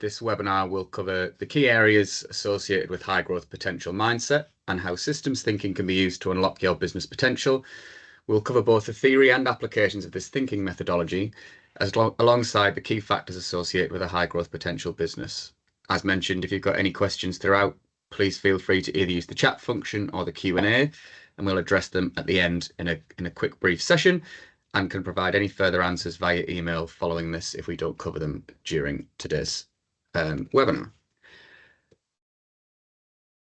This webinar will cover the key areas associated with high growth potential mindset and how systems thinking can be used to unlock your business potential. We'll cover both the theory and applications of this thinking methodology, alongside the key factors associated with a high growth potential business. As mentioned, if you've got any questions throughout, please feel free to either use the chat function or the Q&A, and we'll address them at the end in a quick brief session, and can provide any further answers via email following this if we don't cover them during today's webinar.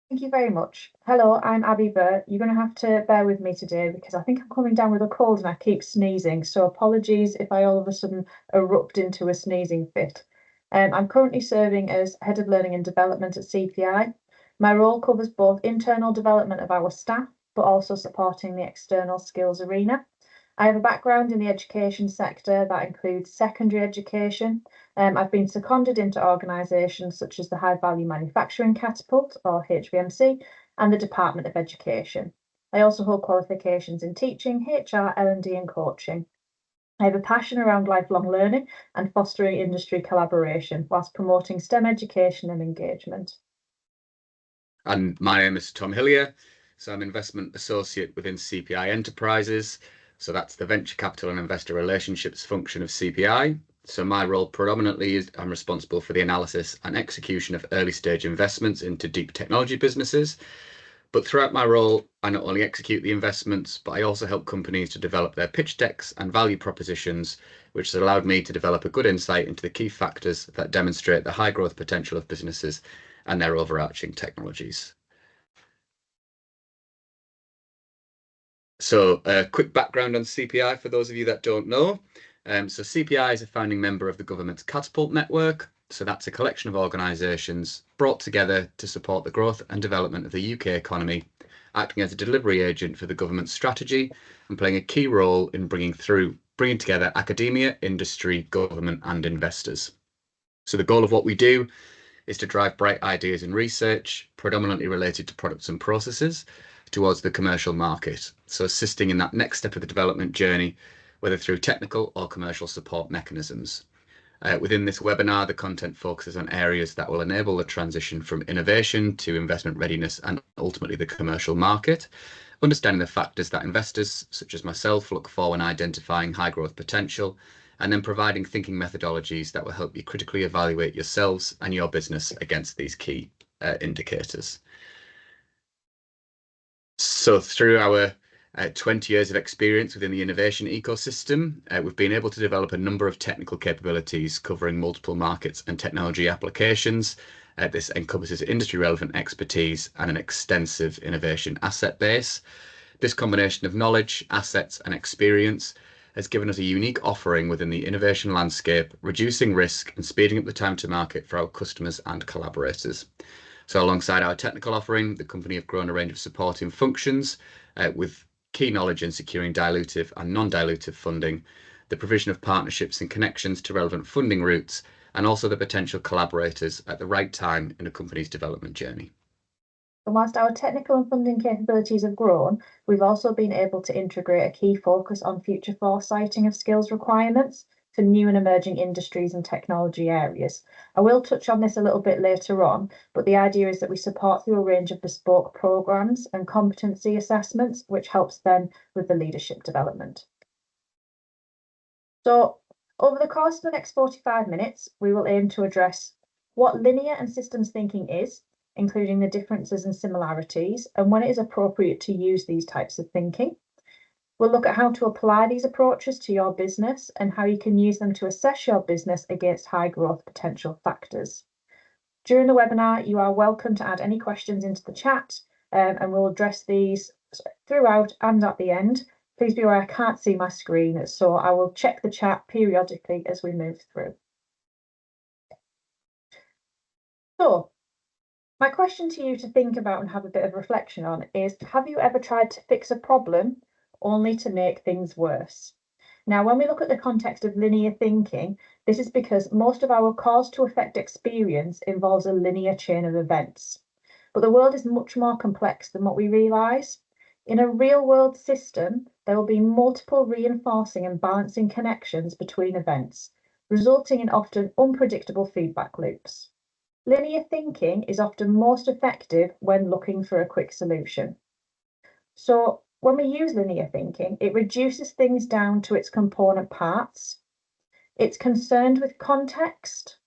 Thank you very much. Hello, I'm Abby Burr. You're going to have to bear with me today because I think I'm coming down with a cold and I keep sneezing. So apologies if I all of a sudden erupt into a sneezing fit. I'm currently serving as Head of Learning and Development at CPI. My role covers both internal development of our staff, but also supporting the external skills arena. I have a background in the education sector that includes secondary education. I've been seconded into organisations such as the High Value Manufacturing Catapult, or HVMC, and the Department of Education. I also hold qualifications in teaching, HR, L&D and coaching. I have a passion around lifelong learning and fostering industry collaboration whilst promoting STEM education and engagement. And my name is Tom Hillier, so I'm Investment Associate within CPI Enterprises. So that's the Venture Capital and Investor Relationships function of CPI. So my role predominantly is I'm responsible for the analysis and execution of early stage investments into deep technology businesses. But throughout my role, I not only execute the investments, but I also help companies to develop their pitch decks and value propositions, which has allowed me to develop a good insight into the key factors that demonstrate the high growth potential of businesses and their overarching technologies. So a quick background on CPI for those of you that don't know. So CPI is a founding member of the government's Catapult network. So that's a collection of organisations brought together to support the growth and development of the UK economy, acting as a delivery agent for the government's strategy and playing a key role in bringing together academia, industry, government and investors. So the goal of what we do is to drive bright ideas in research, predominantly related to products and processes, towards the commercial market. So assisting in that next step of the development journey, whether through technical or commercial support mechanisms. Within this webinar, the content focuses on areas that will enable the transition from innovation to investment readiness and ultimately the commercial market, understanding the factors that investors, such as myself, look for when identifying high growth potential, and then providing thinking methodologies that will help you critically evaluate yourselves and your business against these key indicators. So through our 20 years of experience within the innovation ecosystem, we've been able to develop a number of technical capabilities covering multiple markets and technology applications. This encompasses industry relevant expertise and an extensive innovation asset base. This combination of knowledge, assets and experience has given us a unique offering within the innovation landscape, reducing risk and speeding up the time to market for our customers and collaborators. So alongside our technical offering, the company have grown a range of supporting functions with key knowledge in securing dilutive and non-dilutive funding, the provision of partnerships and connections to relevant funding routes, and also the potential collaborators at the right time in a company's development journey. And whilst our technical and funding capabilities have grown, we've also been able to integrate a key focus on future foresighting of skills requirements for new and emerging industries and technology areas. I will touch on this a little bit later on, but the idea is that we support through a range of bespoke programs and competency assessments, which helps then with the leadership development. So over the course of the next 45 minutes, we will aim to address what linear and systems thinking is, including the differences and similarities, and when it is appropriate to use these types of thinking. We'll look at how to apply these approaches to your business and how you can use them to assess your business against high growth potential factors. During the webinar, you are welcome to add any questions into the chat, and we'll address these throughout and at the end. Please be aware I can't see my screen, so I will check the chat periodically as we move through. So, my question to you to think about and have a bit of reflection on is, have you ever tried to fix a problem only to make things worse? Now, when we look at the context of linear thinking, this is because most of our cause to effect experience involves a linear chain of events. But the world is much more complex than what we realise. In a real world system, there will be multiple reinforcing and balancing connections between events. resulting in often unpredictable feedback loops. Linear thinking is often most effective when looking for a quick solution. So when we use linear thinking, it reduces things down to its component parts. It's concerned with context.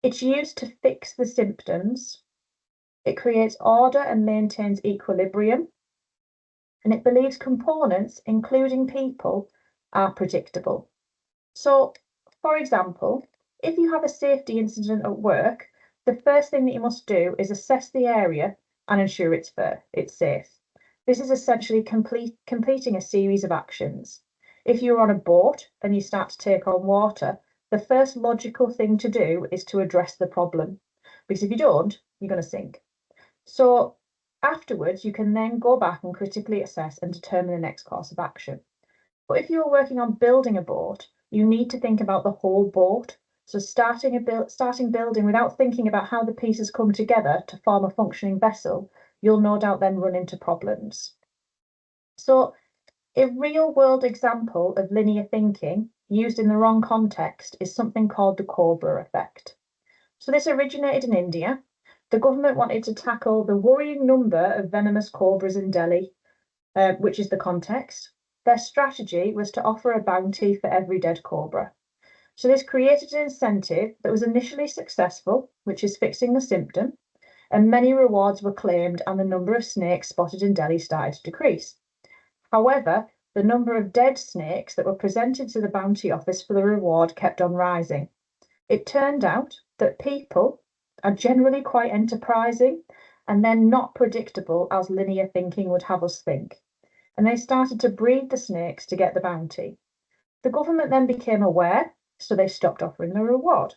It's used to fix the symptoms. It creates order and maintains equilibrium. And it believes components, including people, are predictable. So, for example, if you have a safety incident at work, the first thing that you must do is assess the area and ensure it's safe. This is essentially completing a series of actions. If you're on a boat and you start to take on water, the first logical thing to do is to address the problem, because if you don't, you're going to sink. So afterwards, you can then go back and critically assess and determine the next course of action. But if you're working on building a boat, you need to think about the whole boat. So starting building without thinking about how the pieces come together to form a functioning vessel, you'll no doubt then run into problems. So a real-world example of linear thinking used in the wrong context is something called the cobra effect. So this originated in India. The government wanted to tackle the worrying number of venomous cobras in Delhi, which is the context. Their strategy was to offer a bounty for every dead cobra. So this created an incentive that was initially successful, which is fixing the symptom, and many rewards were claimed and the number of snakes spotted in Delhi started to decrease. However, the number of dead snakes that were presented to the bounty office for the reward kept on rising. It turned out that people are generally quite enterprising and then not predictable as linear thinking would have us think. And they started to breed the snakes to get the bounty. The government then became aware, so they stopped offering the reward.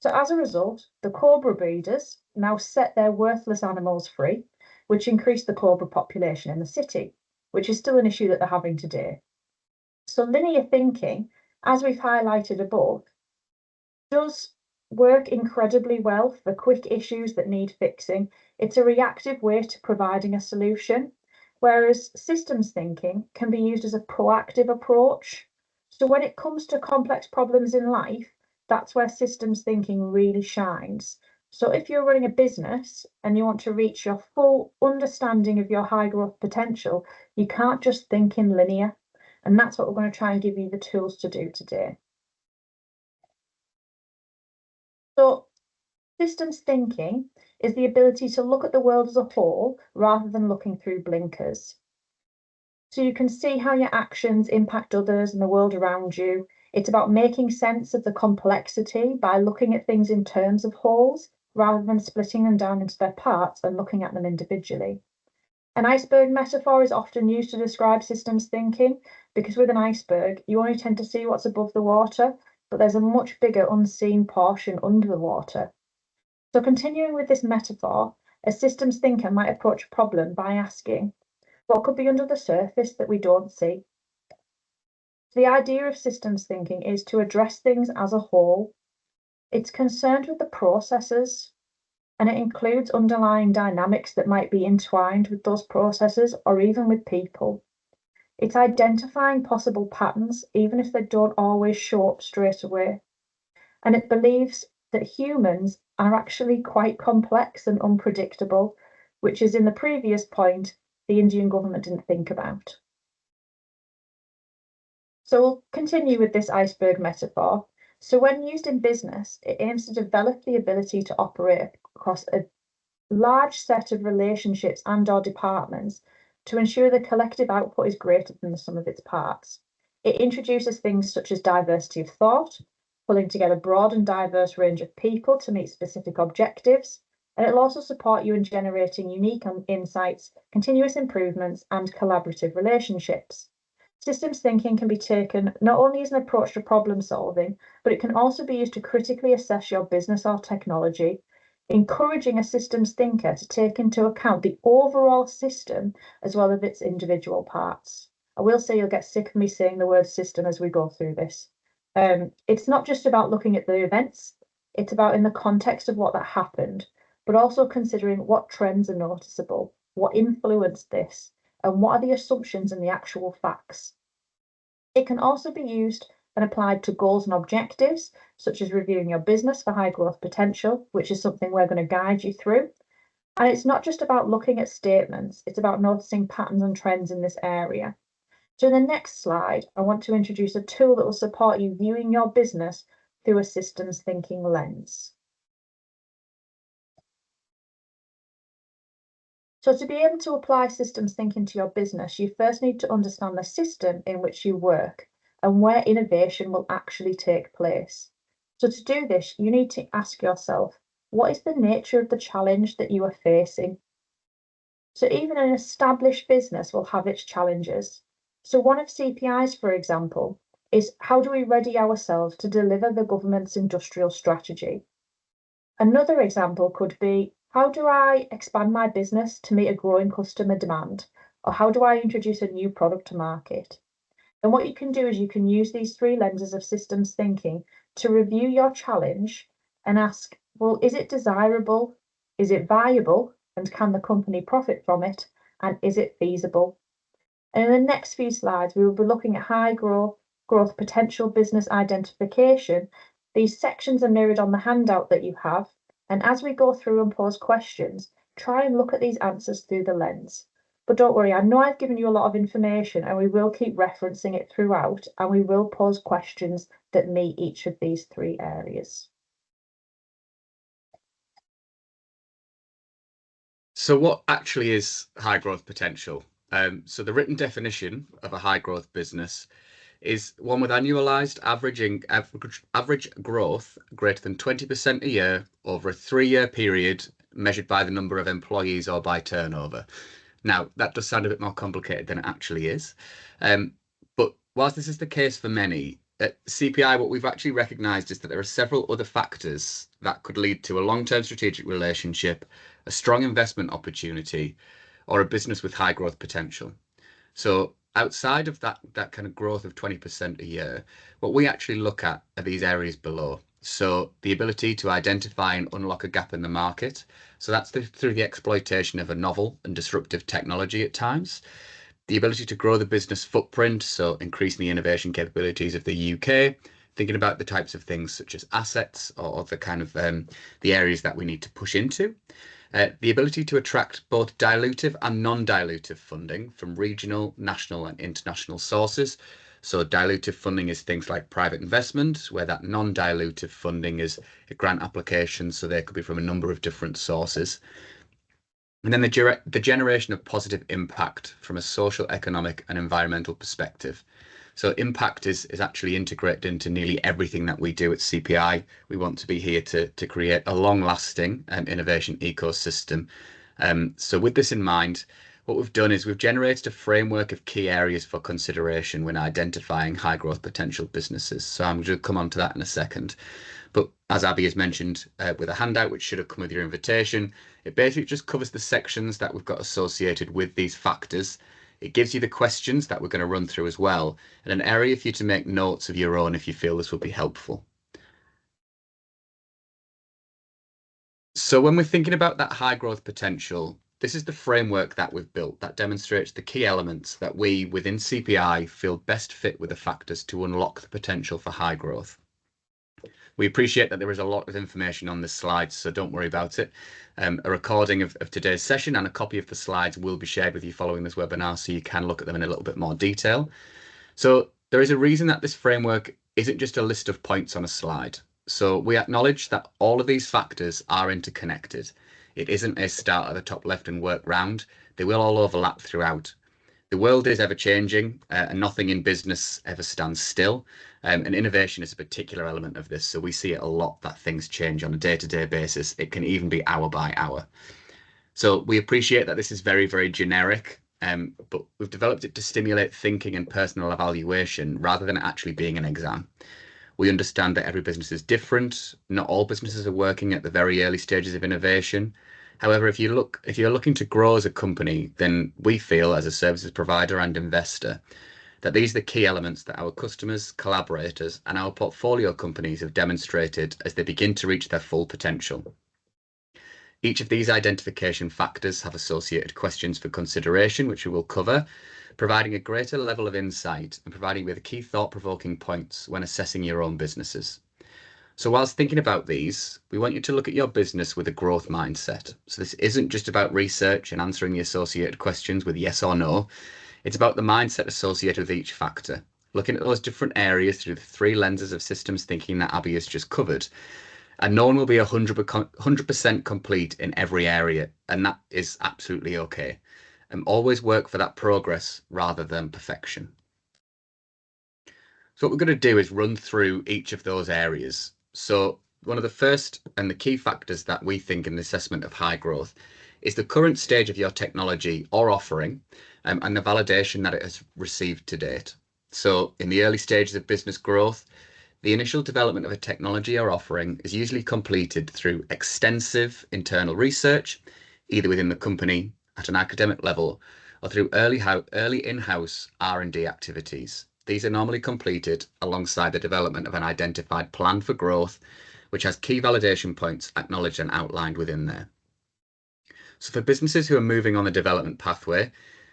So as a result, the cobra breeders now set their worthless animals free, which increased the cobra population in the city, which is still an issue that they're having today. So linear thinking, as we've highlighted above, does work incredibly well for quick issues that need fixing. It's a reactive way to providing a solution, whereas systems thinking can be used as a proactive approach. So when it comes to complex problems in life, that's where systems thinking really shines. So if you're running a business and you want to reach your full understanding of your high growth potential, you can't just think in linear. And that's what we're going to try and give you the tools to do today. So systems thinking is the ability to look at the world as a whole rather than looking through blinkers. So you can see how your actions impact others and the world around you. It's about making sense of the complexity by looking at things in terms of wholes rather than splitting them down into their parts and looking at them individually. An iceberg metaphor is often used to describe systems thinking because with an iceberg, you only tend to see what's above the water, but there's a much bigger unseen portion under the water. So continuing with this metaphor, a systems thinker might approach a problem by asking, what could be under the surface that we don't see? So the idea of systems thinking is to address things as a whole. It's concerned with the processes, and it includes underlying dynamics that might be entwined with those processes or even with people. It's identifying possible patterns, even if they don't always show up straight away. And it believes that humans are actually quite complex and unpredictable, which is in the previous point, the Indian government didn't think about. So we'll continue with this iceberg metaphor. So when used in business, it aims to develop the ability to operate across a large set of relationships and/or departments to ensure the collective output is greater than the sum of its parts. It introduces things such as diversity of thought, pulling together a broad and diverse range of people to meet specific objectives, and it'll also support you in generating unique insights, continuous improvements, and collaborative relationships. Systems thinking can be taken not only as an approach to problem solving, but it can also be used to critically assess your business or technology, encouraging a systems thinker to take into account the overall system as well as its individual parts. I will say you'll get sick of me saying the word system as we go through this. It's not just about looking at the events, it's about in the context of what that happened, but also considering what trends are noticeable, what influenced this, and what are the assumptions and the actual facts. It can also be used and applied to goals and objectives, such as reviewing your business for high growth potential, which is something we're going to guide you through. And it's not just about looking at statements, it's about noticing patterns and trends in this area. So in the next slide, I want to introduce a tool that will support you viewing your business through a systems thinking lens. So to be able to apply systems thinking to your business, you first need to understand the system in which you work and where innovation will actually take place. So to do this, you need to ask yourself, what is the nature of the challenge that you are facing? So even an established business will have its challenges. So one of CPI's, for example, is how do we ready ourselves to deliver the government's industrial strategy? Another example could be, how do I expand my business to meet a growing customer demand? Or how do I introduce a new product to market? And what you can do is you can use these three lenses of systems thinking to review your challenge and ask, well, is it desirable? Is it viable? And can the company profit from it? And is it feasible? And in the next few slides, we will be looking at high growth potential business identification. These sections are mirrored on the handout that you have. And as we go through and pose questions, try and look at these answers through the lens. But don't worry, I know I've given you a lot of information and we will keep referencing it throughout and we will pose questions that meet each of these three areas. So what actually is high growth potential? So the written definition of a high growth business is one with annualized average growth greater than 20% a year over a 3-year period measured by the number of employees or by turnover. Now, that does sound a bit more complicated than it actually is. But whilst this is the case for many, at CPI, what we've actually recognised is that there are several other factors that could lead to a long-term strategic relationship, a strong investment opportunity, or a business with high growth potential. So outside of that kind of growth of 20% a year, what we actually look at are these areas below. So the ability to identify and unlock a gap in the market. So that's through the exploitation of a novel and disruptive technology at times. The ability to grow the business footprint, so increasing the innovation capabilities of the UK, thinking about the types of things such as assets or the kind of the areas that we need to push into. The ability to attract both dilutive and non-dilutive funding from regional, national and international sources. So dilutive funding is things like private investment, where that non-dilutive funding is a grant application, so they could be from a number of different sources. And then the generation of positive impact from a social, economic and environmental perspective. So impact is actually integrated into nearly everything that we do at CPI. We want to be here to create a long-lasting innovation ecosystem. So with this in mind, what we've done is we've generated a framework of key areas for consideration when identifying high growth potential businesses. So I'm going to come on to that in a second. But as Abby has mentioned with a handout, which should have come with your invitation, it basically just covers the sections that we've got associated with these factors. It gives you the questions that we're going to run through as well, and an area for you to make notes of your own if you feel this would be helpful. So when we're thinking about that high growth potential, this is the framework that we've built that demonstrates the key elements that we within CPI feel best fit with the factors to unlock the potential for high growth. We appreciate that there is a lot of information on this slide, so don't worry about it. A recording of today's session and a copy of the slides will be shared with you following this webinar, so you can look at them in a little bit more detail. So there is a reason that this framework isn't just a list of points on a slide. So we acknowledge that all of these factors are interconnected. It isn't a start at the top left and work round. They will all overlap throughout. The world is ever changing and nothing in business ever stands still. And innovation is a particular element of this. So we see it a lot that things change on a day-to-day basis. It can even be hour by hour. So we appreciate that this is very, very generic, but we've developed it to stimulate thinking and personal evaluation rather than actually being an exam. We understand that every business is different. Not all businesses are working at the very early stages of innovation. However, if you're looking to grow as a company, then we feel as a services provider and investor that these are the key elements that our customers, collaborators, and our portfolio companies have demonstrated as they begin to reach their full potential. Each of these identification factors have associated questions for consideration, which we will cover, providing a greater level of insight and providing with key thought-provoking points when assessing your own businesses. So whilst thinking about these, we want you to look at your business with a growth mindset. So this isn't just about research and answering the associated questions with yes or no. It's about the mindset associated with each factor, looking at those different areas through the three lenses of systems thinking that Abby has just covered. And no one will be 100% complete in every area, and that is absolutely okay. And always work for that progress rather than perfection. So what we're going to do is run through each of those areas. So one of the first and the key factors that we think in the assessment of high growth is the current stage of your technology or offering and the validation that it has received to date. So in the early stages of business growth, the initial development of a technology or offering is usually completed through extensive internal research, either within the company at an academic level or through early in-house R&D activities. These are normally completed alongside the development of an identified plan for growth, which has key validation points acknowledged and outlined within there. So for businesses who are moving on the development pathway,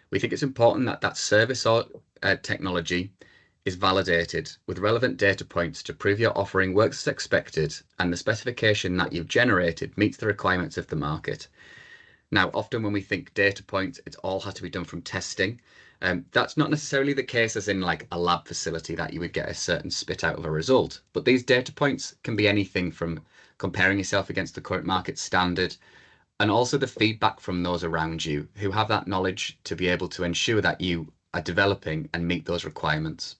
we think it's important that that service or technology is validated with relevant data points to prove your offering works as expected and the specification that you've generated meets the requirements of the market. Now, often when we think data points, it all has to be done from testing. That's not necessarily the case as in like a lab facility that you would get a certain spit out of a result. But these data points can be anything from comparing yourself against the current market standard and also the feedback from those around you who have that knowledge to be able to ensure that you are developing and meet those requirements.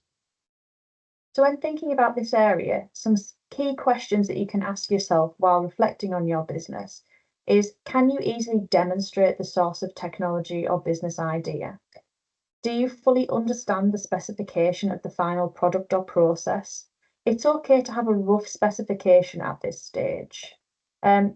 So when thinking about this area, some key questions that you can ask yourself while reflecting on your business is, can you easily demonstrate the source of technology or business idea? Do you fully understand the specification of the final product or process? It's okay to have a rough specification at this stage.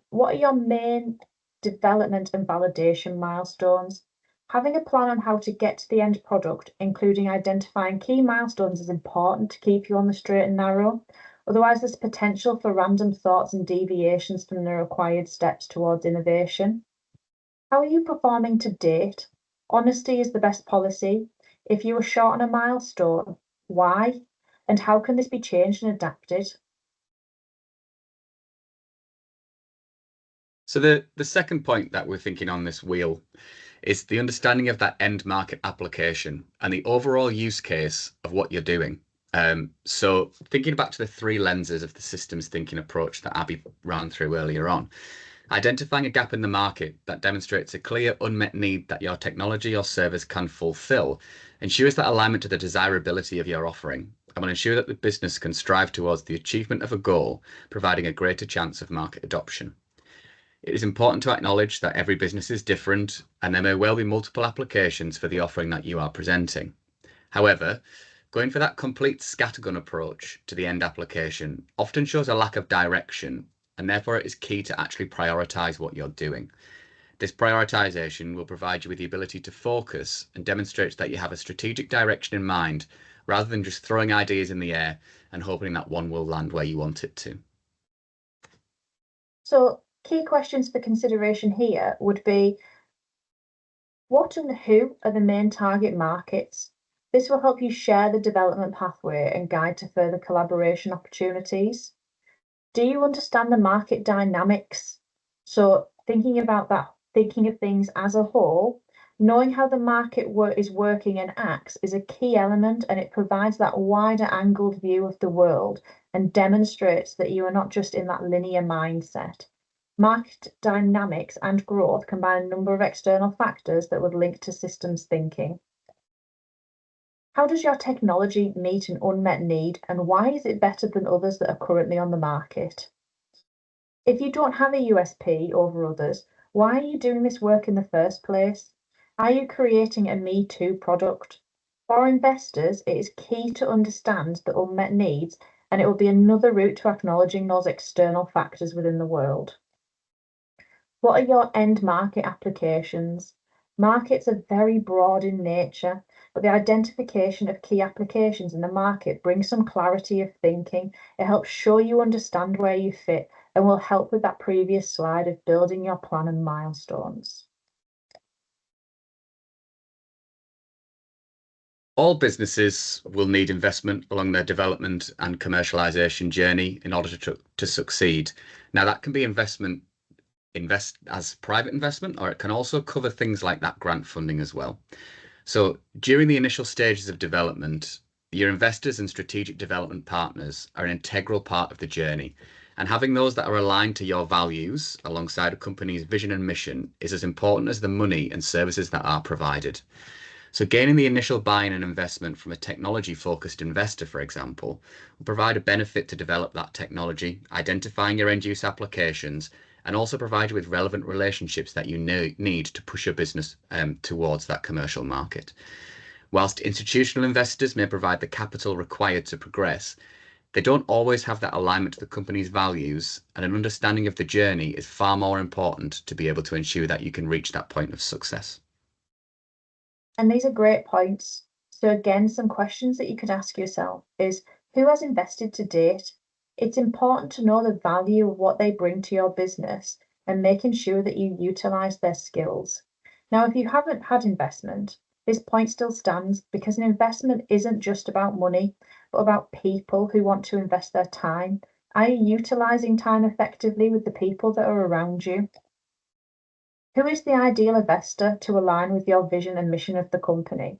What are your main development and validation milestones? Having a plan on how to get to the end product, including identifying key milestones, is important to keep you on the straight and narrow. Otherwise, there's potential for random thoughts and deviations from the required steps towards innovation. How are you performing to date? Honesty is the best policy. If you are short on a milestone, why? And how can this be changed and adapted? So the second point that we're thinking on this wheel is the understanding of that end market application and the overall use case of what you're doing. So thinking back to the three lenses of the systems thinking approach that Abby ran through earlier on, identifying a gap in the market that demonstrates a clear unmet need that your technology or service can fulfill ensures that alignment to the desirability of your offering and will ensure that the business can strive towards the achievement of a goal, providing a greater chance of market adoption. It is important to acknowledge that every business is different and there may well be multiple applications for the offering that you are presenting. However, going for that complete scattergun approach to the end application often shows a lack of direction, and therefore it is key to actually prioritize what you're doing. This prioritization will provide you with the ability to focus and demonstrates that you have a strategic direction in mind rather than just throwing ideas in the air and hoping that one will land where you want it to. So key questions for consideration here would be, what and who are the main target markets? This will help you share the development pathway and guide to further collaboration opportunities. Do you understand the market dynamics? So thinking about that, thinking of things as a whole, knowing how the market is working and acts is a key element, and it provides that wider angled view of the world and demonstrates that you are not just in that linear mindset. Market dynamics and growth combine a number of external factors that would link to systems thinking. How does your technology meet an unmet need, and why is it better than others that are currently on the market? If you don't have a USP over others, why are you doing this work in the first place? Are you creating a Me Too product? For investors, it is key to understand the unmet needs, and it will be another route to acknowledging those external factors within the world. What are your end market applications? Markets are very broad in nature, but the identification of key applications in the market brings some clarity of thinking. It helps show you understand where you fit and will help with that previous slide of building your plan and milestones. All businesses will need investment along their development and commercialization journey in order to succeed. Now, that can be invest as private investment, or it can also cover things like that grant funding as well. So during the initial stages of development, your investors and strategic development partners are an integral part of the journey. And having those that are aligned to your values alongside a company's vision and mission is as important as the money and services that are provided. So gaining the initial buy-in and investment from a technology-focused investor, for example, will provide a benefit to develop that technology, identifying your end-use applications, and also provide you with relevant relationships that you need to push your business towards that commercial market. Whilst institutional investors may provide the capital required to progress, they don't always have that alignment to the company's values, and an understanding of the journey is far more important to be able to ensure that you can reach that point of success. And these are great points. So again, some questions that you could ask yourself is, who has invested to date? It's important to know the value of what they bring to your business and making sure that you utilize their skills. Now, if you haven't had investment, this point still stands because an investment isn't just about money, but about people who want to invest their time. Are you utilizing time effectively with the people that are around you? Who is the ideal investor to align with your vision and mission of the company?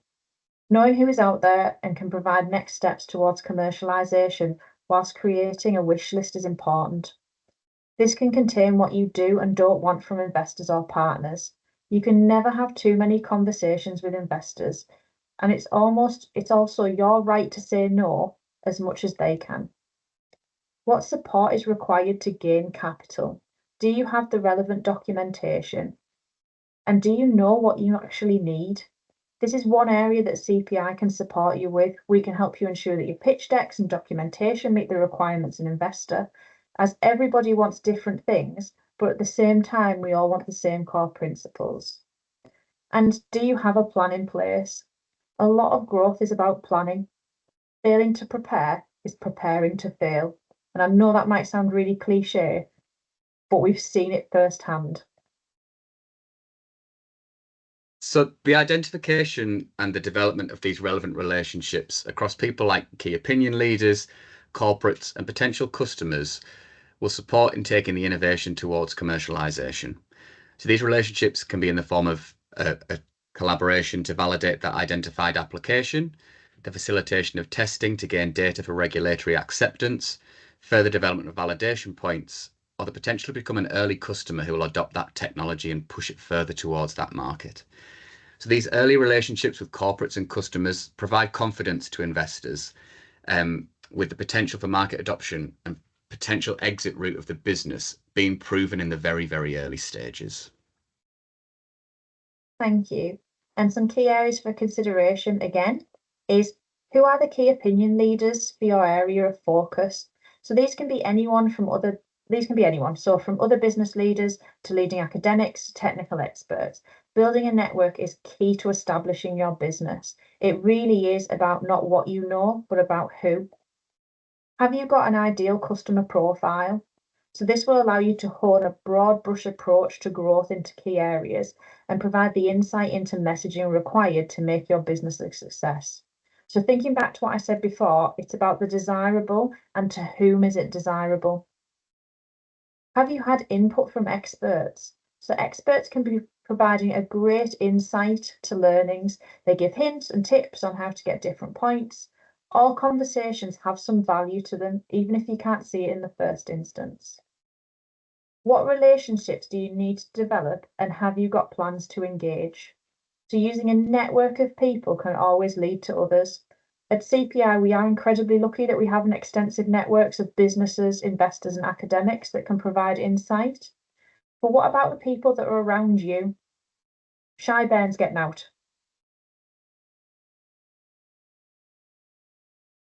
Knowing who is out there and can provide next steps towards commercialization whilst creating a wish list is important. This can contain what you do and don't want from investors or partners. You can never have too many conversations with investors, and it's also your right to say no as much as they can. What support is required to gain capital? Do you have the relevant documentation? And do you know what you actually need? This is one area that CPI can support you with. We can help you ensure that your pitch decks and documentation meet the requirements of an investor, as everybody wants different things, but at the same time, we all want the same core principles. And do you have a plan in place? A lot of growth is about planning. Failing to prepare is preparing to fail. And I know that might sound really cliche, but we've seen it firsthand. So the identification and the development of these relevant relationships across people like key opinion leaders, corporates, and potential customers will support in taking the innovation towards commercialization. So these relationships can be in the form of a collaboration to validate that identified application, the facilitation of testing to gain data for regulatory acceptance, further development of validation points, or the potential to become an early customer who will adopt that technology and push it further towards that market. So these early relationships with corporates and customers provide confidence to investors with the potential for market adoption and potential exit route of the business being proven in the very, very early stages. Thank you. And some key areas for consideration again is, who are the key opinion leaders for your area of focus? So these can be anyone. So from other business leaders to leading academics to technical experts. Building a network is key to establishing your business. It really is about not what you know, but about who. Have you got an ideal customer profile? So this will allow you to hone a broad brush approach to growth into key areas and provide the insight into messaging required to make your business a success. So thinking back to what I said before, it's about the desirable and to whom is it desirable. Have you had input from experts? So experts can be providing a great insight to learnings. They give hints and tips on how to get different points. All conversations have some value to them, even if you can't see it in the first instance. What relationships do you need to develop, and have you got plans to engage? So using a network of people can always lead to others. At CPI, we are incredibly lucky that we have an extensive networks of businesses, investors, and academics that can provide insight. But what about the people that are around you? Shy Bairns getting out.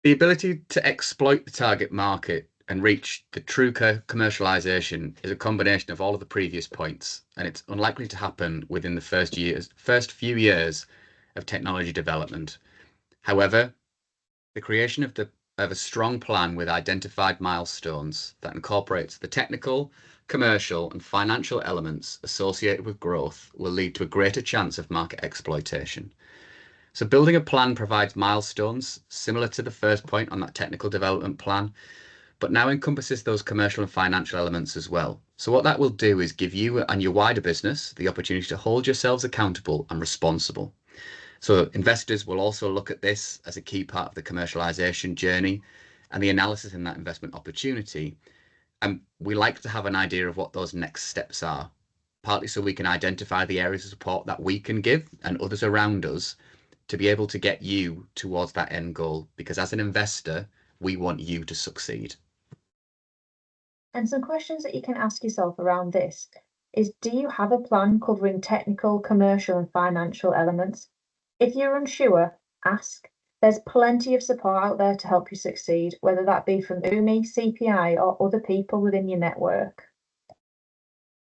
The ability to exploit the target market and reach the true commercialization is a combination of all of the previous points, and it's unlikely to happen within the first few years of technology development. However, the creation of the of a strong plan with identified milestones that incorporates the technical, commercial, and financial elements associated with growth will lead to a greater chance of market exploitation. So building a plan provides milestones similar to the first point on that technical development plan, but now encompasses those commercial and financial elements as well. So what that will do is give you and your wider business the opportunity to hold yourselves accountable and responsible. So investors will also look at this as a key part of the commercialization journey and the analysis in that investment opportunity. And we like to have an idea of what those next steps are, partly so we can identify the areas of support that we can give and others around us to be able to get you towards that end goal. Because as an investor, we want you to succeed. And some questions that you can ask yourself around this is, do you have a plan covering technical, commercial, and financial elements? If you're unsure, ask. There's plenty of support out there to help you succeed, whether that be from UMI, CPI, or other people within your network.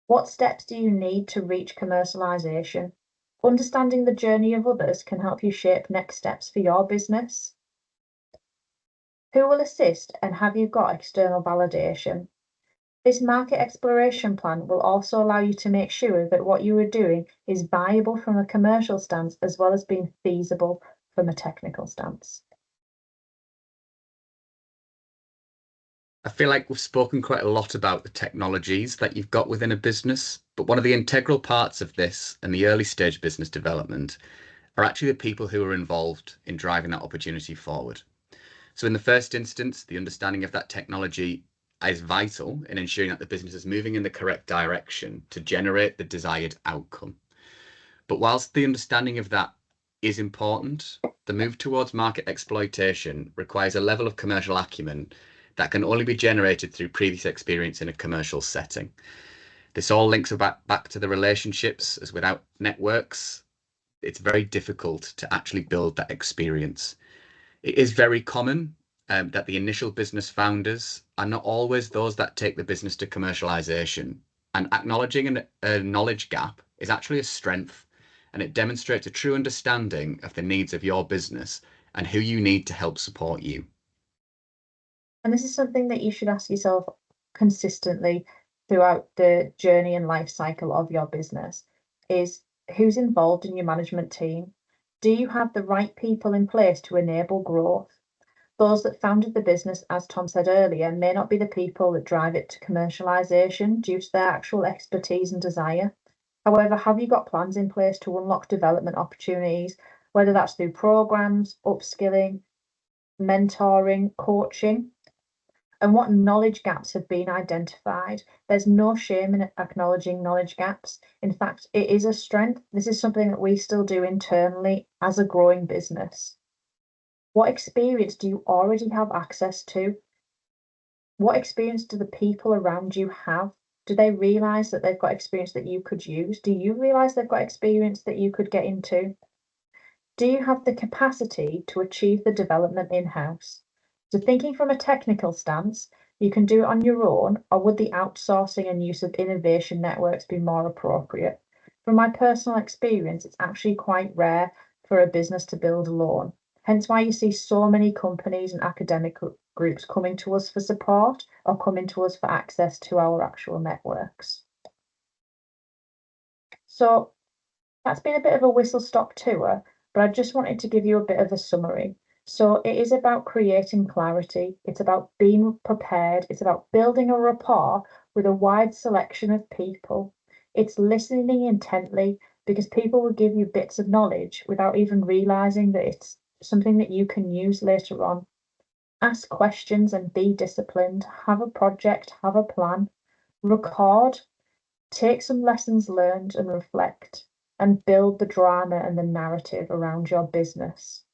What steps do you need to reach commercialization? Understanding the journey of others can help you shape next steps for your business. Who will assist, and have you got external validation? This market exploration plan will also allow you to make sure that what you are doing is viable from a commercial stance as well as being feasible from a technical stance. I feel like we've spoken quite a lot about the technologies that you've got within a business, but one of the integral parts of this and the early stage business development are actually the people who are involved in driving that opportunity forward. So in the first instance, the understanding of that technology is vital in ensuring that the business is moving in the correct direction to generate the desired outcome. But whilst the understanding of that is important, the move towards market exploitation requires a level of commercial acumen that can only be generated through previous experience in a commercial setting. This all links back to the relationships, as without networks, it's very difficult to actually build that experience. It is very common that the initial business founders are not always those that take the business to commercialization, and acknowledging a knowledge gap is actually a strength, and it demonstrates a true understanding of the needs of your business and who you need to help support you. And this is something that you should ask yourself consistently throughout the journey and life cycle of your business is, who's involved in your management team? Do you have the right people in place to enable growth? Those that founded the business, as Tom said earlier, may not be the people that drive it to commercialization due to their actual expertise and desire. However, have you got plans in place to unlock development opportunities, whether that's through programs, upskilling, mentoring, coaching? And what knowledge gaps have been identified? There's no shame in acknowledging knowledge gaps. In fact, it is a strength. This is something that we still do internally as a growing business. What experience do you already have access to? What experience do the people around you have? Do they realize that they've got experience that you could use? Do you realize they've got experience that you could get into? Do you have the capacity to achieve the development in-house? So thinking from a technical stance, you can do it on your own, or would the outsourcing and use of innovation networks be more appropriate? From my personal experience, it's actually quite rare for a business to build alone. Hence why you see so many companies and academic groups coming to us for support or coming to us for access to our actual networks. So that's been a bit of a whistle-stop tour, but I just wanted to give you a bit of a summary. So it is about creating clarity. It's about being prepared. It's about building a rapport with a wide selection of people. It's listening intently, because people will give you bits of knowledge without even realizing that it's something that you can use later on. Ask questions and be disciplined. Have a project, have a plan, record, take some lessons learned and reflect, and build the drama and the narrative around your business.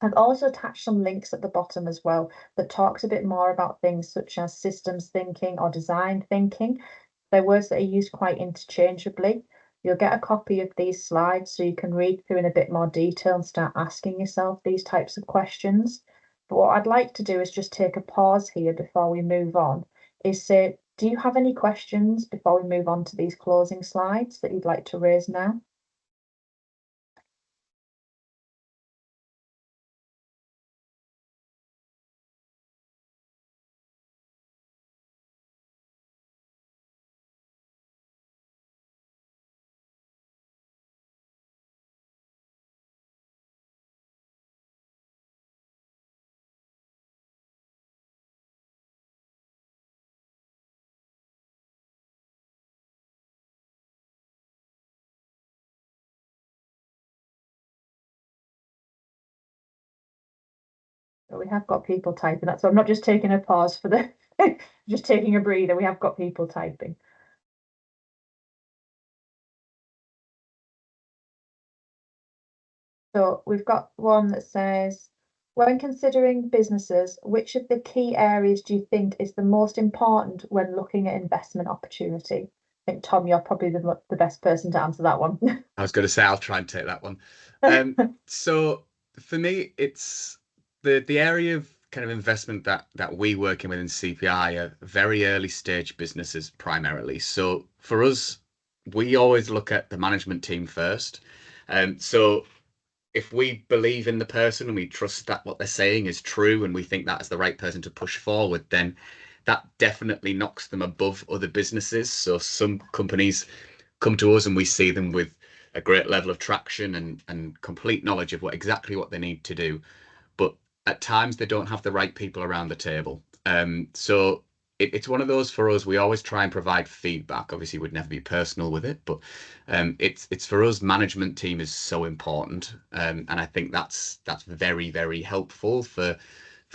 I've also attached some links at the bottom as well that talks a bit more about things such as systems thinking or design thinking. They're words that are used quite interchangeably. You'll get a copy of these slides so you can read through in a bit more detail and start asking yourself these types of questions. But what I'd like to do is just take a pause here before we move on, is say, do you have any questions before we move on to these closing slides that you'd like to raise now? But we have got people typing that, so I'm not just taking a pause for the, just taking a breather. We have got people typing. So we've got one that says, when considering businesses, which of the key areas do you think is the most important when looking at investment opportunity? I think, Tom, you're probably the best person to answer that one. I was going to say I'll try and take that one. So for me, it's the area of kind of investment that we work in within CPI are very early stage businesses primarily. So for us, we always look at the management team first. So if we believe in the person and we trust that what they're saying is true and we think that is the right person to push forward, then that definitely knocks them above other businesses. So some companies come to us and we see them with a great level of traction and complete knowledge of exactly what they need to do. But at times they don't have the right people around the table. So it's one of those for us. We always try and provide feedback. Obviously, we'd never be personal with it, but it's for us. Management team is so important, and I think that's very helpful for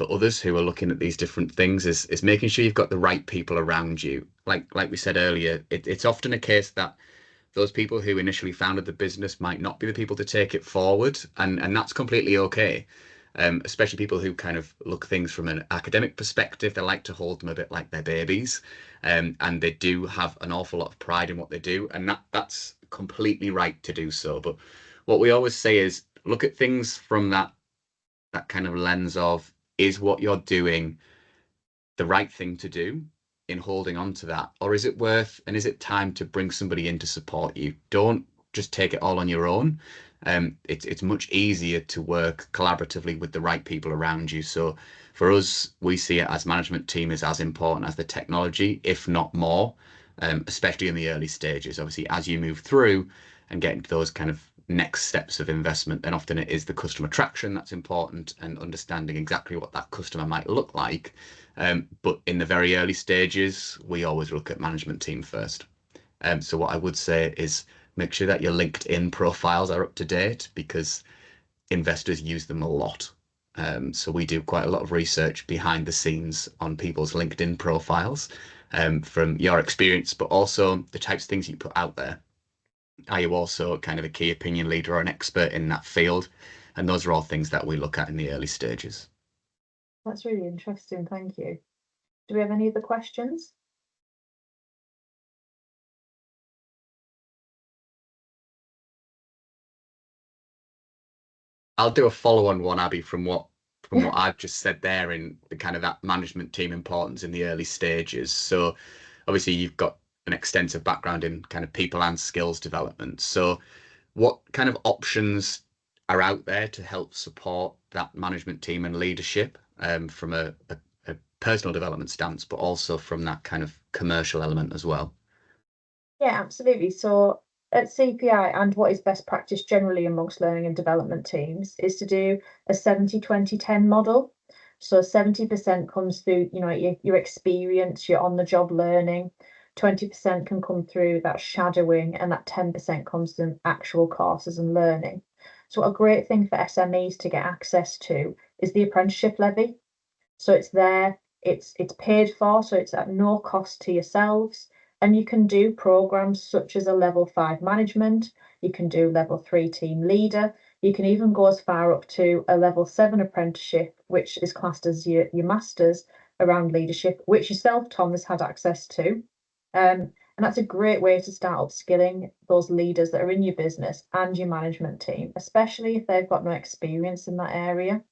others who are looking at these different things. Is making sure you've got the right people around you. Like we said earlier, it's often a case that those people who initially founded the business might not be the people to take it forward, and that's completely okay. Especially people who kind of look things from an academic perspective, they like to hold them a bit like their babies, and they do have an awful lot of pride in what they do, and that's completely right to do so. But what we always say is look at things from that kind of lens of, is what you're doing the right thing to do in holding on to that, or is it worth and is it time to bring somebody in to support you? Don't just take it all on your own. It's much easier to work collaboratively with the right people around you. So for us, we see it as management team is as important as the technology, if not more, especially in the early stages. Obviously, as you move through and get into those kind of next steps of investment, then often it is the customer traction that's important and understanding exactly what that customer might look like. But in the very early stages, we always look at management team first. So what I would say is make sure that your LinkedIn profiles are up to date because investors use them a lot. So we do quite a lot of research behind the scenes on people's LinkedIn profiles, from your experience, but also the types of things you put out there. Are you also kind of a key opinion leader or an expert in that field? And those are all things that we look at in the early stages. That's really interesting. Thank you. Do we have any other questions? I'll do a follow-on one, Abby, from what I've just said there in the kind of that management team importance in the early stages. So obviously you've got an extensive background in kind of people and skills development. So what kind of options are out there to help support that management team and leadership, from a personal development stance, but also from that kind of commercial element as well? Yeah, absolutely. So at CPI, and what is best practice generally amongst learning and development teams, is to do a 70-20-10 model. So 70% comes through, your experience, your on-the-job learning. 20% can come through that shadowing, and that 10% comes from actual courses and learning. So a great thing for SMEs to get access to is the apprenticeship levy. So it's there, it's paid for, so it's at no cost to yourselves. And you can do programs such as a level 5 management, you can do level 3 team leader, you can even go as far up to a level 7 apprenticeship, which is classed as your master's around leadership, which yourself, Tom, has had access to. And that's a great way to start upskilling those leaders that are in your business and your management team, especially if they've got no experience in that area.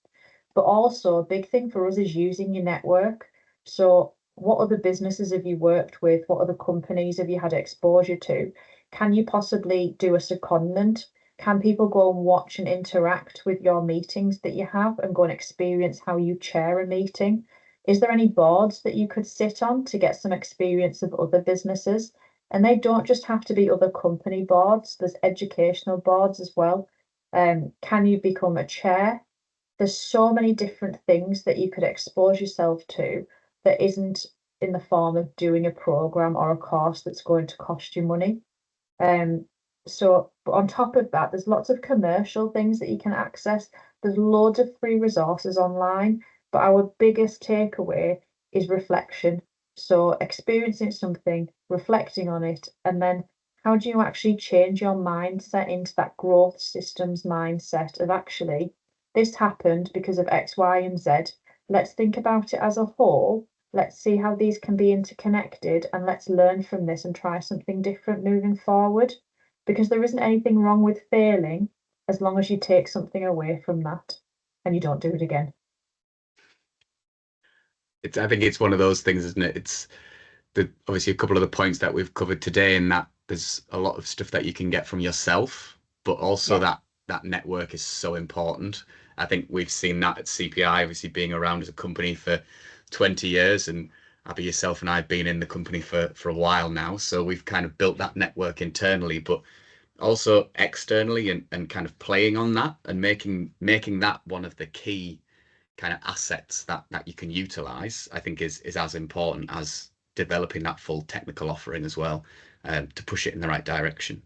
But also, a big thing for us is using your network. So, what other businesses have you worked with? What other companies have you had exposure to? Can you possibly do a secondment? Can people go and watch and interact with your meetings that you have and go and experience how you chair a meeting? Is there any boards that you could sit on to get some experience of other businesses? And they don't just have to be other company boards, there's educational boards as well. Can you become a chair? There's so many different things that you could expose yourself to that isn't in the form of doing a program or a course that's going to cost you money. So on top of that, there's lots of commercial things that you can access. There's loads of free resources online. But our biggest takeaway is reflection. So experiencing something, reflecting on it, and then how do you actually change your mindset into that growth systems mindset of actually, this happened because of X, Y, and Z. Let's think about it as a whole. Let's see how these can be interconnected, and let's learn from this and try something different moving forward. Because there isn't anything wrong with failing as long as you take something away from that and you don't do it again. I think it's one of those things, isn't it? It's obviously a couple of the points that we've covered today, and that there's a lot of stuff that you can get from yourself, but also Yeah, that network is so important. I think we've seen that at CPI, obviously being around as a company for 20 years, and Abby, yourself and I have been in the company for a while now. So we've kind of built that network internally, but also externally, and kind of playing on that and making that one of the key kind of assets that you can utilize, I think is as important as developing that full technical offering as well, to push it in the right direction.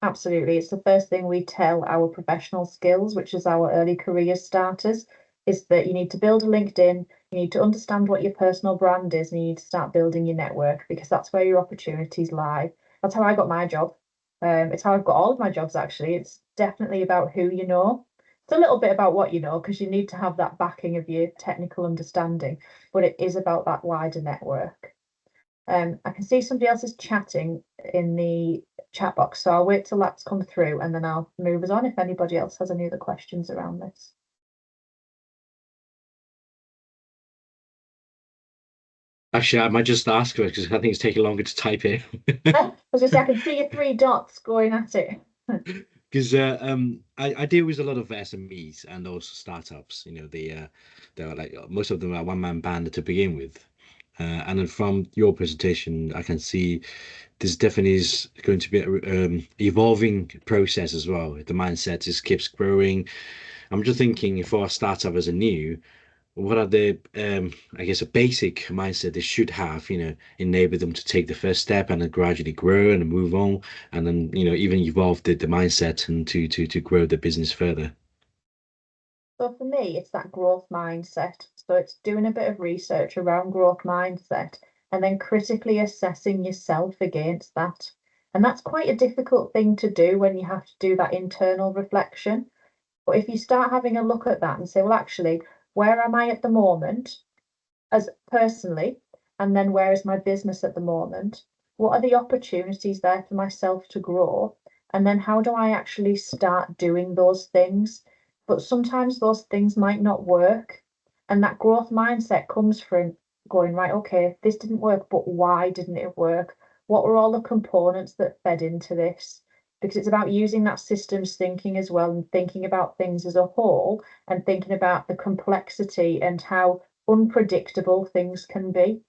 absolutely. It's the first thing we tell our professional skills, which is our early career starters, is that you need to build a LinkedIn, you need to understand what your personal brand is, and you need to start building your network because that's where your opportunities lie. That's how I got my job. It's how I've got all of my jobs, actually. It's definitely about who you know. It's a little bit about what you know because you need to have that backing of your technical understanding, but it is about that wider network. I can see somebody else is chatting in the chat box, so I'll wait till that's come through and then I'll move us on if anybody else has any other questions around this. Actually, I might just ask her because I think it's taking longer to type here. I was just say I can see your three dots going at it. Because I deal with a lot of SMEs and also startups. You know, they're like most of them are one-man band to begin with. And then from your presentation, I can see this definitely is going to be an evolving process as well. The mindset just keeps growing. I'm just thinking for a startup as a new, what are the I guess a basic mindset they should have, enable them to take the first step and then gradually grow and move on and then, even evolve the mindset and to grow the business further. So for me, it's that growth mindset. So it's doing a bit of research around growth mindset and then critically assessing yourself against that. And that's quite a difficult thing to do when you have to do that internal reflection. But if you start having a look at that and say, well, actually, where am I at the moment as personally? And then where is my business at the moment? What are the opportunities there for myself to grow? And then how do I actually start doing those things? But sometimes those things might not work. And that growth mindset comes from going, right, okay, this didn't work, but why didn't it work? What were all the components that fed into this? Because it's about using that systems thinking as well and thinking about things as a whole and thinking about the complexity and how unpredictable things can be,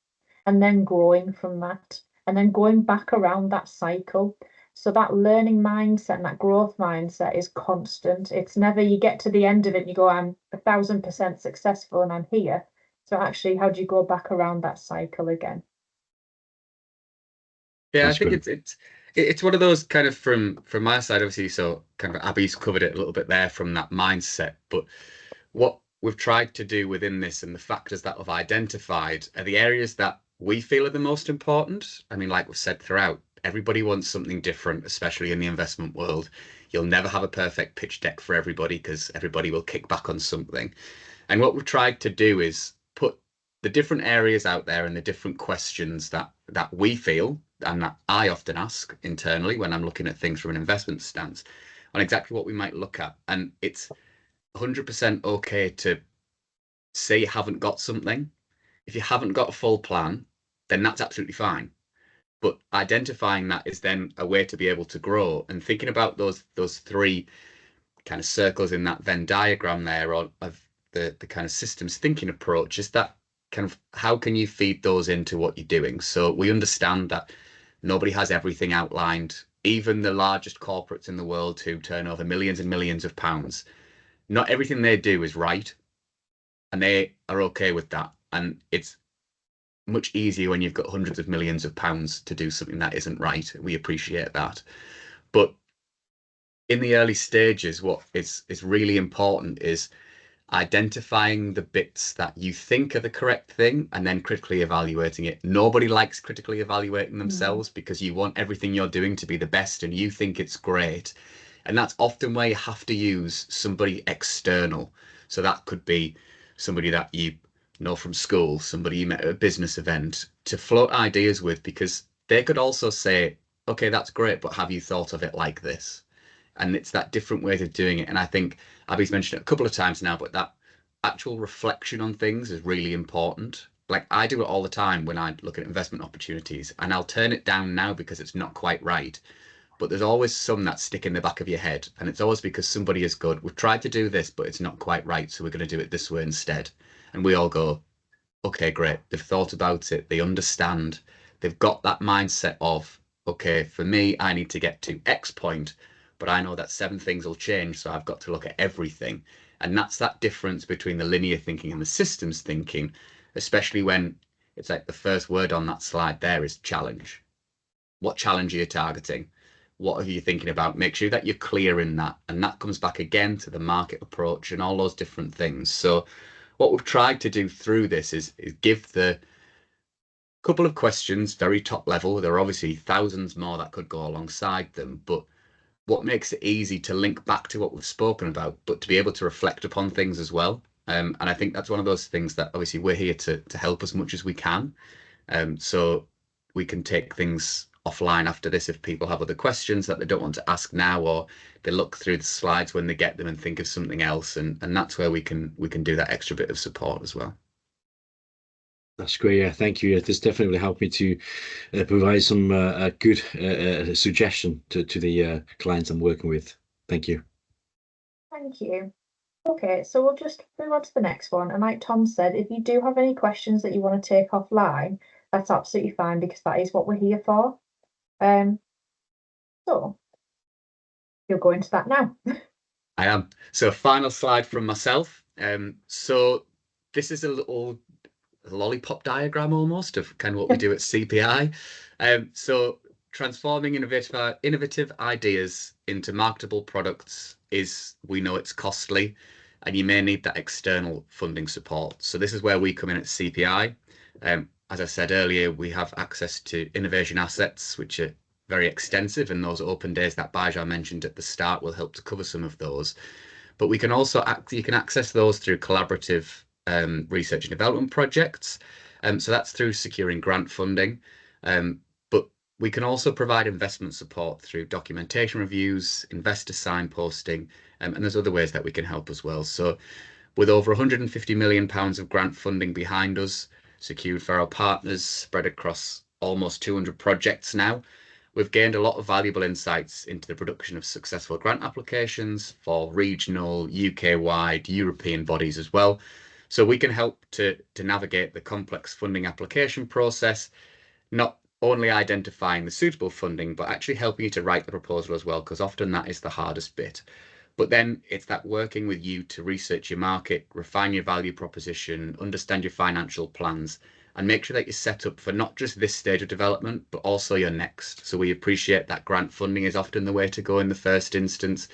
and then growing from that, and then going back around that cycle. So that learning mindset and that growth mindset is constant. It's never you get to the end of it and you go, I'm 1,000% successful and I'm here. So actually, how do you go back around that cycle again? Yeah, I That's think great. it's one of those kind of from my side, obviously. So kind of Abby's covered it a little bit there from that mindset, but what we've tried to do within this and the factors that we've identified are the areas that we feel are the most important. I mean, like we've said throughout, everybody wants something different, especially in the investment world. You'll never have a perfect pitch deck for everybody because everybody will kick back on something. And what we've tried to do is put the different areas out there and the different questions that we feel and that I often ask internally when I'm looking at things from an investment stance on exactly what we might look at. And it's 100% okay to say you haven't got something. If you haven't got a full plan, then that's absolutely fine. But identifying that is then a way to be able to grow and thinking about those three kind of circles in that Venn diagram there of the kind of systems thinking approach is that kind of how can you feed those into what you're doing? So we understand that nobody has everything outlined. Even the largest corporates in the world who turn over millions and millions of pounds, not everything they do is right, and they are okay with that. And it's much easier when you've got hundreds of millions of pounds to do something that isn't right. We appreciate that. But in the early stages, what is really important is identifying the bits that you think are the correct thing and then critically evaluating it. Nobody likes critically evaluating themselves because you want everything you're doing to be the best and you think it's great. And that's often where you have to use somebody external. So that could be somebody that you know from school, somebody you met at a business event to float ideas with, because they could also say, okay, that's great, but have you thought of it like this? And it's that different way of doing it. And I think Abby's mentioned it a couple of times now, but that actual reflection on things is really important. Like I do it all the time when I look at investment opportunities, and I'll turn it down now because it's not quite right. But there's always some that stick in the back of your head, and it's always because somebody is good. We've tried to do this, but it's not quite right, so we're going to do it this way instead. And we all go, okay, great. They've thought about it. They understand. They've got that mindset of, okay, for me, I need to get to X point, but I know that 7 things will change, so I've got to look at everything. And that's that difference between the linear thinking and the systems thinking, especially when it's like the first word on that slide there is challenge. What challenge are you targeting? What are you thinking about? Make sure that you're clear in that. And that comes back again to the market approach and all those different things. So what we've tried to do through this is give the couple of questions very top level. There are obviously thousands more that could go alongside them, but what makes it easy to link back to what we've spoken about, but to be able to reflect upon things as well. And I think that's one of those things that obviously we're here to help as much as we can. So we can take things offline after this if people have other questions that they don't want to ask now, or they look through the slides when they get them and think of something else, and that's where we can do that extra bit of support as well. That's great. Yeah, thank you. This definitely helped me to provide some good suggestion to the clients I'm working with. Thank you. Thank you. Okay, so we'll just move on to the next one. And like Tom said, if you do have any questions that you want to take offline, that's absolutely fine because that is what we're here for. So you'll go into that now. I am. So final slide from myself. So this is a little lollipop diagram almost of kind of what we do at CPI. So transforming innovative ideas into marketable products is, we know it's costly, and you may need that external funding support. So this is where we come in at CPI. As I said earlier, we have access to innovation assets, which are very extensive, and those open days that Bajar mentioned at the start will help to cover some of those. But we can also you can access those through collaborative research and development projects. So that's through securing grant funding. But we can also provide investment support through documentation reviews, investor signposting, and there's other ways that we can help as well. So with over £150 million of grant funding behind us, secured for our partners, spread across almost 200 projects now, we've gained a lot of valuable insights into the production of successful grant applications for regional, UK-wide, European bodies as well. So we can help to navigate the complex funding application process, not only identifying the suitable funding, but actually helping you to write the proposal as well, because often that is the hardest bit. But then it's that working with you to research your market, refine your value proposition, understand your financial plans, and make sure that you're set up for not just this stage of development, but also your next. So we appreciate that grant funding is often the way to go in the first instance,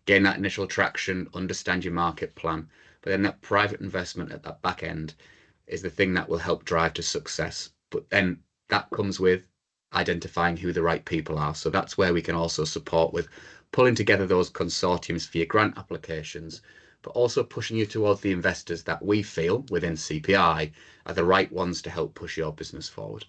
gain that initial traction, understand your market plan. But then that private investment at that back end is the thing that will help drive to success. But then that comes with identifying who the right people are. So that's where we can also support with pulling together those consortiums for your grant applications, but also pushing you towards the investors that we feel within CPI are the right ones to help push your business forward.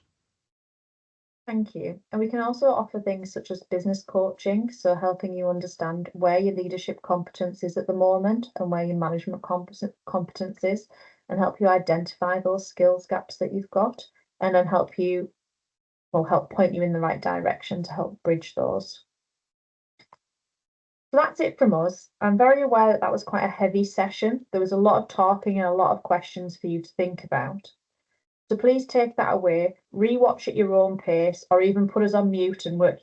Thank you. And we can also offer things such as business coaching, so helping you understand where your leadership competence is at the moment and where your management competence is, and help you identify those skills gaps that you've got, and then help point you in the right direction to help bridge those. So that's it from us. I'm very aware that that was quite a heavy session. There was a lot of talking and a lot of questions for you to think about. So please take that away, rewatch at your own pace, or even put us on mute and work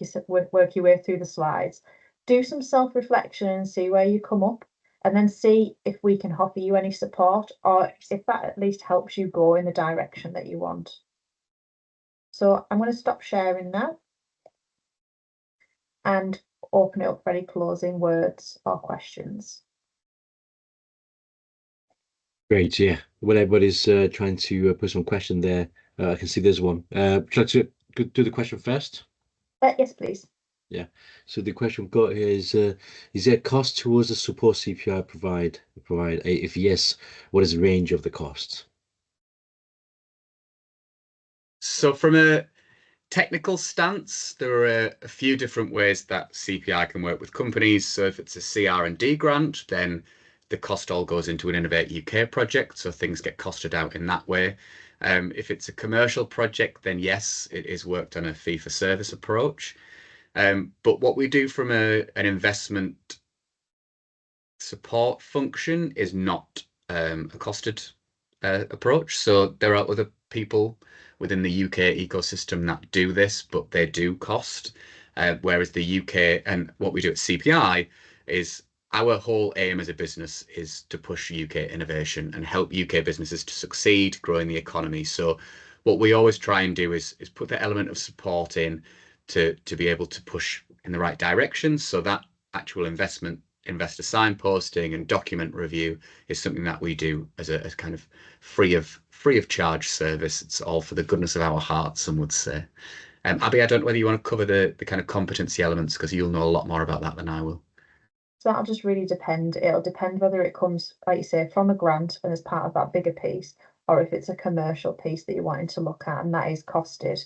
your way through the slides. Do some self-reflection and see where you come up, and then see if we can offer you any support, or if that at least helps you go in the direction that you want. So I'm going to stop sharing now and open it up for any closing words or questions. Great, yeah. When everybody's trying to put some question there, I can see there's one. Would you like to do the question first? Yes, please. Yeah. So the question we've got here is there a cost towards the support CPI provide? If yes, what is the range of the costs? So from a technical stance, there are a few different ways that CPI can work with companies. So if it's a CR&D grant, then the cost all goes into an Innovate UK project, so things get costed out in that way. If it's a commercial project, then yes, it is worked on a fee for service approach. But what we do from an investment support function is not a costed approach. So there are other people within the UK ecosystem that do this, but they do cost. Whereas the UK and what we do at CPI is our whole aim as a business is to push UK innovation and help UK businesses to succeed, growing the economy. So what we always try and do is put the element of support in to be able to push in the right direction. So that actual investor signposting and document review is something that we do as a kind of free of charge service. It's all for the goodness of our hearts, some would say. Abby, I don't know whether you want to cover the kind of competency elements because you'll know a lot more about that than I will. So that'll just really depend. It'll depend whether it comes, like you say, from a grant and as part of that bigger piece, or if it's a commercial piece that you're wanting to look at and that is costed.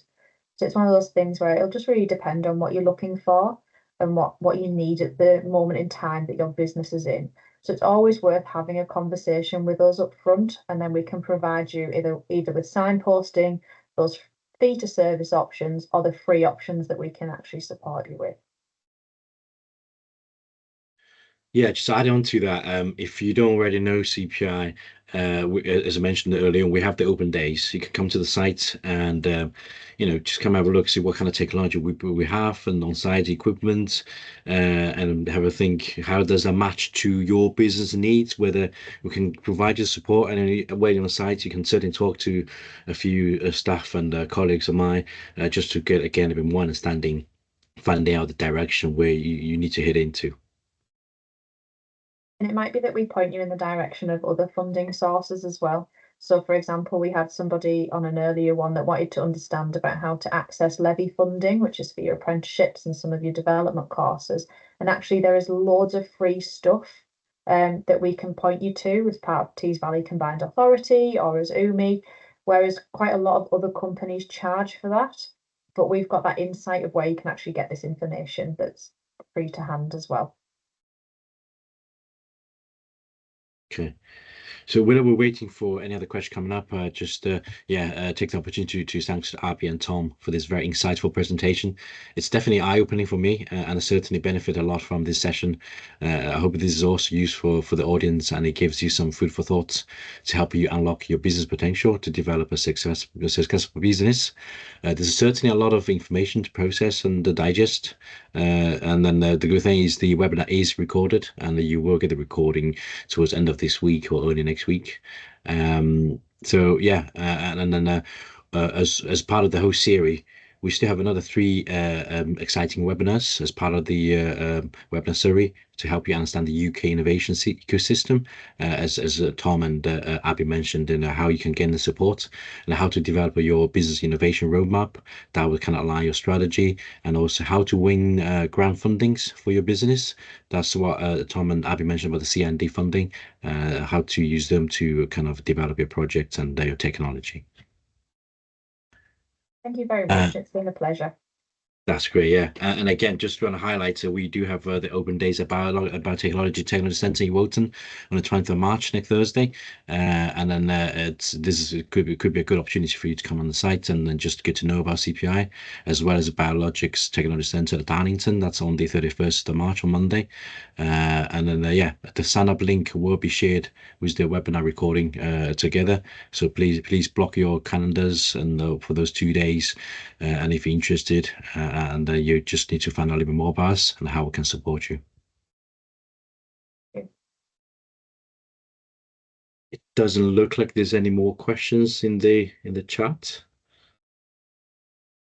So it's one of those things where it'll just really depend on what you're looking for and what you need at the moment in time that your business is in. So it's always worth having a conversation with us up front, and then we can provide you either with signposting, those fee to service options, or the free options that we can actually support you with. Yeah, just add on to that. If you don't already know CPI, as I mentioned earlier, we have the open days. You can come to the site and just come have a look, see what kind of technology we have and on-site equipment, and have a think. How does that match to your business needs? Whether we can provide you support, and while you're on the site, you can certainly talk to a few staff and colleagues of mine, just to get again a bit more understanding, finding out the direction where you need to head into. And it might be that we point you in the direction of other funding sources as well. So, for example, we had somebody on an earlier one that wanted to understand about how to access levy funding, which is for your apprenticeships and some of your development courses. And actually, there is loads of free stuff that we can point you to as part of Tees Valley Combined Authority or as UMI, whereas quite a lot of other companies charge for that. But we've got that insight of where you can actually get this information that's free to hand as well. Okay. So while we're waiting for any other question coming up, just take the opportunity to thank Abby and Tom for this very insightful presentation. It's definitely eye-opening for me, and I certainly benefit a lot from this session. I hope this is also useful for the audience, and it gives you some food for thought to help you unlock your business potential to develop a successful business. There's certainly a lot of information to process and digest, and then the good thing is the webinar is recorded, and you will get the recording towards the end of this week or early next week. So yeah, and then as part of the whole series, we still have another 3 exciting webinars as part of the webinar series to help you understand the UK innovation ecosystem, as Tom and Abby mentioned, and how you can gain the support and how to develop your business innovation roadmap that will kind of align your strategy, and also how to win grant fundings for your business. That's what Tom and Abby mentioned about the C&D funding, how to use them to kind of develop your project and your technology. Thank you very much. It's been a pleasure. That's great, yeah. And again, just want to highlight, we do have the open days at Biotechnology Technology Centre in Woking on the 20th of March, next Thursday. And then it could be a good opportunity for you to come on the site and then just get to know about CPI, as well as the Biologics Technology Centre at Darlington. That's on the 31st of March on Monday. And then, the sign-up link will be shared with the webinar recording together. So please block your calendars and for those 2 days. And if you're interested, and you just need to find out a little bit more about us and how we can support you. Okay. It doesn't look like there's any more questions in the chat.